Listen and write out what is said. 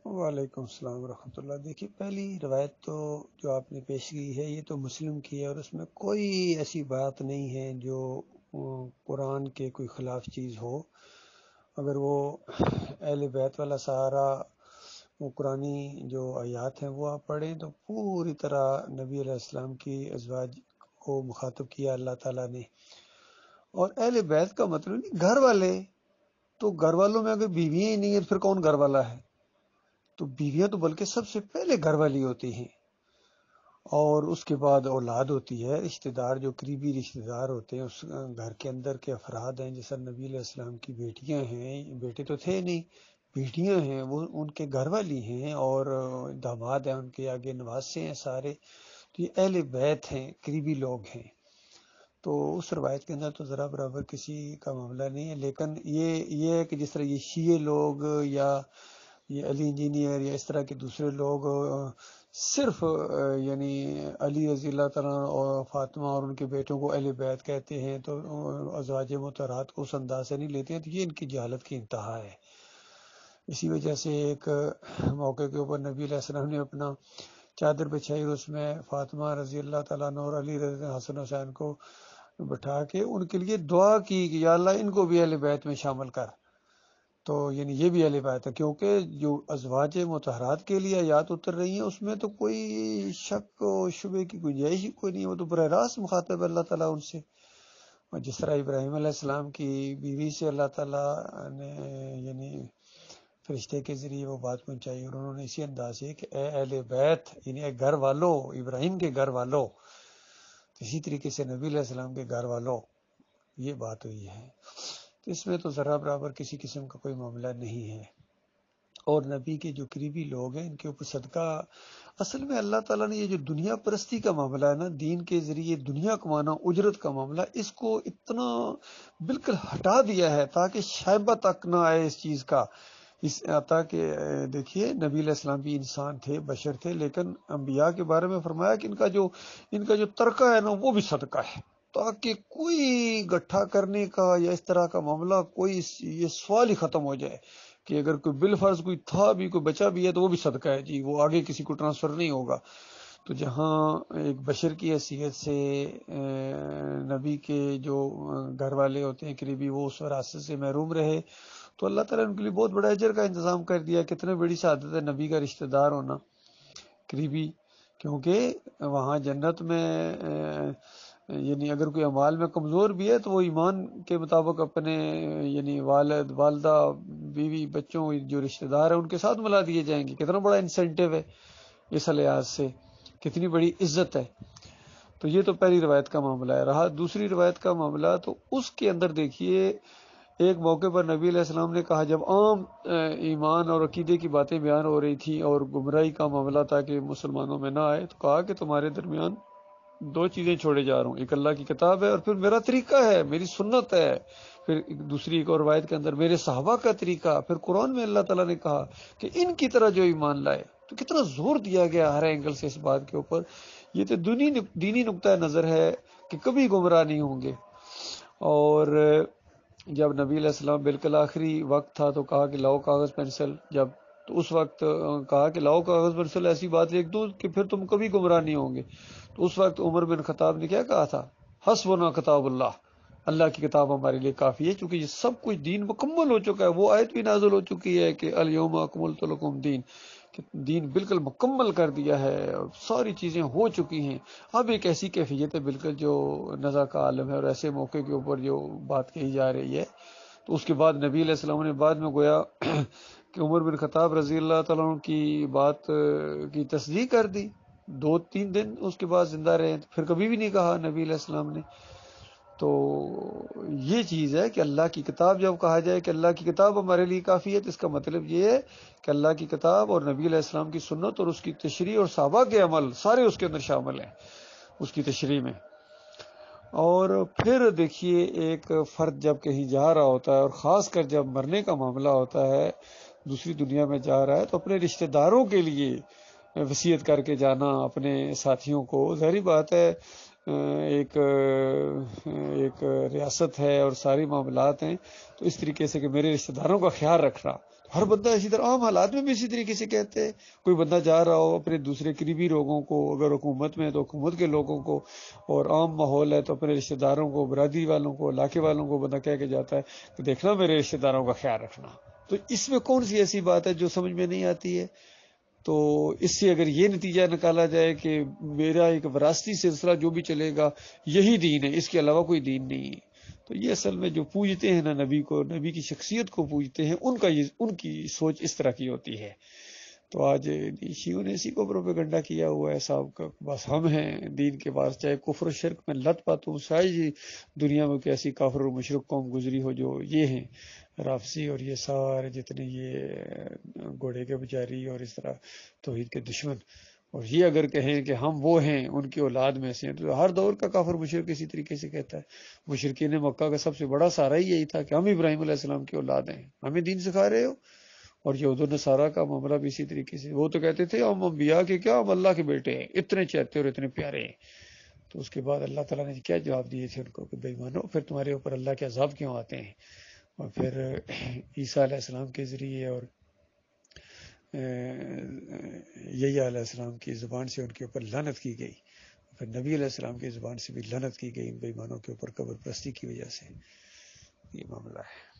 وعلیکم السلام ورحمۃ اللہ۔ دیکھیے، پہلی روایت تو جو آپ نے پیش کی ہے یہ تو مسلم کی ہے، اور اس میں کوئی ایسی بات نہیں ہے جو قرآن کے کوئی خلاف چیز ہو۔ اگر وہ اہل بیت والا سہارا، وہ قرآنی جو آیات ہیں وہ آپ پڑھیں تو پوری طرح نبی علیہ السلام کی ازواج کو مخاطب کیا اللہ تعالیٰ نے۔ اور اہل بیت کا مطلب نہیں گھر والے، تو گھر والوں میں اگر بیویاں ہی نہیں ہیں پھر کون گھر والا ہے؟ تو بیویاں تو بلکہ سب سے پہلے گھر والی ہوتی ہیں، اور اس کے بعد اولاد ہوتی ہے، رشتہ دار جو قریبی رشتہ دار ہوتے ہیں اس گھر کے اندر کے افراد ہیں۔ جیسا نبی علیہ السلام کی بیٹیاں ہیں، بیٹے تو تھے نہیں، بیٹیاں ہیں، وہ ان کے گھر والی ہیں، اور داماد ہیں ان کے آگے نواسے ہیں سارے، تو یہ اہل بیت ہیں، قریبی لوگ ہیں۔ تو اس روایت کے اندر تو ذرا برابر کسی کا معاملہ نہیں ہے، لیکن یہ ہے کہ جس طرح یہ شیعہ لوگ یا یہ علی انجینئر یا اس طرح کے دوسرے لوگ صرف یعنی علی رضی اللہ تعالیٰ اور فاطمہ اور ان کے بیٹوں کو اہل بیت کہتے ہیں، تو ازواج مطہرات کو اس انداز سے نہیں لیتے ہیں، تو یہ ان کی جہالت کی انتہا ہے۔ اسی وجہ سے ایک موقع کے اوپر نبی علیہ السلام نے اپنا چادر بچھائی اور اس میں فاطمہ رضی اللہ تعالیٰ عنہ اور علی رضی حسن حسین کو بٹھا کے ان کے لیے دعا کی کہ یا اللہ ان کو بھی اہل بیت میں شامل کر۔ تو یعنی یہ بھی اہل بیت ہے، کیونکہ جو ازواج مطہرات کے لیے آیات اتر رہی ہیں اس میں تو کوئی شک و شبے کی گنجائش ہی کوئی نہیں ہے، وہ تو براہ راست مخاطب ہے اللہ تعالیٰ ان سے۔ اور جس طرح ابراہیم علیہ السلام کی بیوی سے اللہ تعالیٰ نے یعنی فرشتے کے ذریعے وہ بات پہنچائی، اور انہوں نے اسی انداز سے کہ اے اہل بیت، یعنی اے گھر والو، ابراہیم کے گھر والو، اسی طریقے سے نبی علیہ السلام کے گھر والو، یہ بات ہوئی ہے۔ تو اس میں تو ذرا برابر کسی قسم کا کوئی معاملہ نہیں ہے۔ اور نبی کے جو قریبی لوگ ہیں ان کے اوپر صدقہ، اصل میں اللہ تعالیٰ نے یہ جو دنیا پرستی کا معاملہ ہے نا، دین کے ذریعے دنیا کمانا، اجرت کا معاملہ، اس کو اتنا بالکل ہٹا دیا ہے تاکہ شائبہ تک نہ آئے اس چیز کا۔ تاکہ دیکھیے نبی علیہ السلام بھی انسان تھے، بشر تھے، لیکن انبیاء کے بارے میں فرمایا کہ ان کا جو ترکہ ہے نا وہ بھی صدقہ ہے، تاکہ کوئی گٹھا کرنے کا یا اس طرح کا معاملہ، کوئی یہ سوال ہی ختم ہو جائے کہ اگر کوئی بالفرض کوئی تھا بھی، کوئی بچا بھی ہے تو وہ بھی صدقہ ہے جی، وہ آگے کسی کو ٹرانسفر نہیں ہوگا۔ تو جہاں ایک بشر کی حیثیت سے نبی کے جو گھر والے ہوتے ہیں قریبی، وہ اس وراثت سے محروم رہے، تو اللہ تعالیٰ نے ان کے لیے بہت بڑا اجر کا انتظام کر دیا۔ کتنے بڑی سعادت ہے نبی کا رشتہ دار ہونا، قریبی، کیونکہ وہاں جنت میں یعنی اگر کوئی اعمال میں کمزور بھی ہے تو وہ ایمان کے مطابق اپنے یعنی والد، والدہ، بیوی، بچوں، جو رشتہ دار ہیں ان کے ساتھ ملا دیے جائیں گے۔ کتنا بڑا انسینٹیو ہے اس لحاظ سے، کتنی بڑی عزت ہے۔ تو یہ تو پہلی روایت کا معاملہ ہے۔ رہا دوسری روایت کا معاملہ، تو اس کے اندر دیکھیے ایک موقع پر نبی علیہ السلام نے کہا، جب عام ایمان اور عقیدے کی باتیں بیان ہو رہی تھی اور گمراہی کا معاملہ تھا کہ مسلمانوں میں نہ آئے، تو کہا کہ تمہارے درمیان دو چیزیں چھوڑے جا رہا ہوں، ایک اللہ کی کتاب ہے اور پھر میرا طریقہ ہے، میری سنت ہے، پھر دوسری ایک اور روایت کے اندر میرے صحابہ کا طریقہ، پھر قرآن میں اللہ تعالیٰ نے کہا کہ ان کی طرح جو ایمان لائے۔ تو کتنا زور دیا گیا ہر اینگل سے اس بات کے اوپر۔ یہ تو دینی نقطہ نظر ہے کہ کبھی گمراہ نہیں ہوں گے۔ اور جب نبی علیہ السلام بالکل آخری وقت تھا تو کہا کہ لاؤ کاغذ پینسل، جب تو اس وقت کہا کہ لاؤ کاغذ پینسل ایسی بات لکھ دوں کہ پھر تم کبھی گمراہ نہیں ہوں گے، تو اس وقت عمر بن خطاب نے کیا کہا تھا؟ حسبنا کتاب اللہ، اللہ کی کتاب ہمارے لیے کافی ہے، چونکہ یہ سب کچھ دین مکمل ہو چکا ہے۔ وہ آیت بھی نازل ہو چکی ہے کہ الیوم اکملت لکم دین، کہ دین بالکل مکمل کر دیا ہے، ساری چیزیں ہو چکی ہیں۔ اب ایک ایسی کیفیت ہے بالکل جو نزا کا عالم ہے، اور ایسے موقع کے اوپر جو بات کہی جا رہی ہے، تو اس کے بعد نبی علیہ السلام نے بعد میں گویا کہ عمر بن خطاب رضی اللہ تعالیٰ عنہ کی بات کی تصدیق کر دی۔ 2-3 دن اس کے بعد زندہ رہے، پھر کبھی بھی نہیں کہا نبی علیہ السلام نے۔ تو یہ چیز ہے کہ اللہ کی کتاب، جب کہا جائے کہ اللہ کی کتاب ہمارے لیے کافی ہے، تو اس کا مطلب یہ ہے کہ اللہ کی کتاب اور نبی علیہ السلام کی سنت اور اس کی تشریح اور صحابہ کے عمل سارے اس کے اندر شامل ہیں، اس کی تشریح میں۔ اور پھر دیکھیے ایک فرد جب کہیں جا رہا ہوتا ہے، اور خاص کر جب مرنے کا معاملہ ہوتا ہے، دوسری دنیا میں جا رہا ہے، تو اپنے رشتہ داروں کے لیے وصیت کر کے جانا، اپنے ساتھیوں کو، ظاہری بات ہے ایک ریاست ہے اور ساری معاملات ہیں، تو اس طریقے سے کہ میرے رشتہ داروں کا خیال رکھنا، ہر بندہ اسی طرح عام حالات میں بھی اسی طریقے سے کہتے ہیں. کوئی بندہ جا رہا ہو اپنے دوسرے قریبی لوگوں کو، اگر حکومت میں ہے تو حکومت کے لوگوں کو، اور عام ماحول ہے تو اپنے رشتہ داروں کو، برادری والوں کو، علاقے والوں کو بندہ کہہ کے جاتا ہے کہ دیکھنا میرے رشتہ داروں کا خیال رکھنا. تو اس میں کون سی ایسی بات ہے جو سمجھ میں نہیں آتی ہے؟ تو اس سے اگر یہ نتیجہ نکالا جائے کہ میرا ایک وراثتی سلسلہ جو بھی چلے گا یہی دین ہے، اس کے علاوہ کوئی دین نہیں ہے، تو یہ اصل میں جو پوجتے ہیں نا نبی کو، نبی کی شخصیت کو پوجتے ہیں، ان کی سوچ اس طرح کی ہوتی ہے. تو آج شیعوں نے اسی کو پروپیگنڈا کیا ہوا ہے صاحب کا، بس ہم ہیں دین کے پاس، چاہے کفر و شرک میں لت پاتوں شاید دنیا میں کوئی ایسی کافر و مشرک قوم گزری ہو جو یہ ہیں رافضی اور یہ سارے جتنے یہ گھوڑے کے پجاری اور اس طرح توحید کے دشمن، اور یہ اگر کہیں کہ ہم وہ ہیں ان کی اولاد میں سے ہیں، تو ہر دور کا کافر مشرک اسی طریقے سے کہتا ہے. مشرکین مکہ کا سب سے بڑا سہارا ہی یہی تھا کہ ہم ابراہیم علیہ السلام کی اولاد ہیں، ہمیں دین سکھا رہے ہو. اور یہود و نصارہ کا معاملہ بھی اسی طریقے سے، وہ تو کہتے تھے ہم انبیاء کے کیا، ہم اللہ کے بیٹے ہیں، اتنے چہتے اور اتنے پیارے ہیں. تو اس کے بعد اللہ تعالیٰ نے کیا جواب دیے تھے ان کو کہ بے ایمانو، پھر تمہارے اوپر اللہ کے عذاب کیوں آتے ہیں. اور پھر عیسیٰ علیہ السلام کے ذریعے اور یحییٰ علیہ السلام کی زبان سے ان کے اوپر لعنت کی گئی، پھر نبی علیہ السلام کی زبان سے بھی لعنت کی گئی بے ایمانوں کے اوپر قبر پرستی کی وجہ سے. یہ معاملہ ہے.